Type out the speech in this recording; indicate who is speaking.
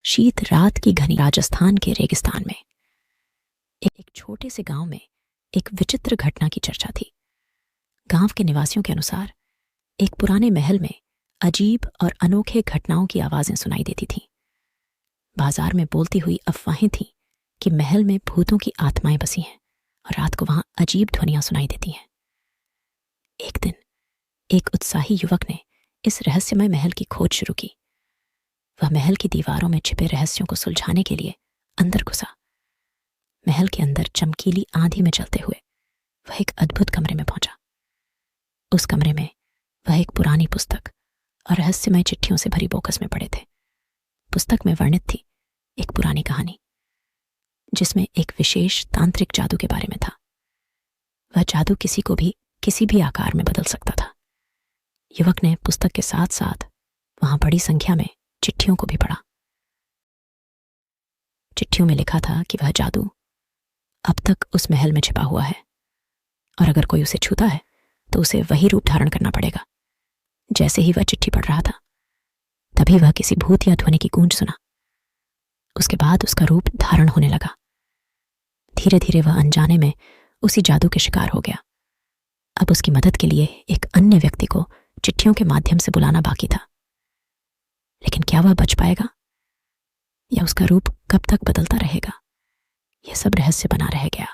Speaker 1: शीत रात की घनी राजस्थान के रेगिस्तान में एक छोटे से गांव में एक विचित्र घटना की चर्चा थी। गांव के निवासियों के अनुसार एक पुराने महल में अजीब और अनोखे घटनाओं की आवाजें सुनाई देती थीं। बाजार में बोलती हुई अफवाहें थीं कि महल में भूतों की आत्माएं बसी हैं और रात को वहां अजीब ध्वनियां सुनाई देती हैं। एक दिन एक उत्साही युवक ने इस रहस्यमय महल की खोज शुरू की। वह महल की दीवारों में छिपे रहस्यों को सुलझाने के लिए अंदर घुसा। महल के अंदर चमकीली आंधी में चलते हुए वह एक अद्भुत कमरे में पहुंचा। उस कमरे में वह एक पुरानी पुस्तक और रहस्यमय चिट्ठियों से भरी बोकस में पड़े थे। पुस्तक में वर्णित थी एक पुरानी कहानी जिसमें एक विशेष तांत्रिक जादू के बारे में था। वह जादू किसी को भी किसी भी आकार में बदल सकता था। युवक ने पुस्तक के साथ साथ वहां बड़ी संख्या में चिट्ठियों को भी पढ़ा। चिट्ठियों में लिखा था कि वह जादू अब तक उस महल में छिपा हुआ है और अगर कोई उसे छूता है तो उसे वही रूप धारण करना पड़ेगा। जैसे ही वह चिट्ठी पढ़ रहा था तभी वह किसी भूत या ध्वनि की गूंज सुना। उसके बाद उसका रूप धारण होने लगा। धीरे धीरे वह अनजाने में उसी जादू के शिकार हो गया। अब उसकी मदद के लिए एक अन्य व्यक्ति को चिट्ठियों के माध्यम से बुलाना बाकी था। लेकिन क्या वह बच पाएगा या उसका रूप कब तक बदलता रहेगा? यह सब रहस्य बना रह गया।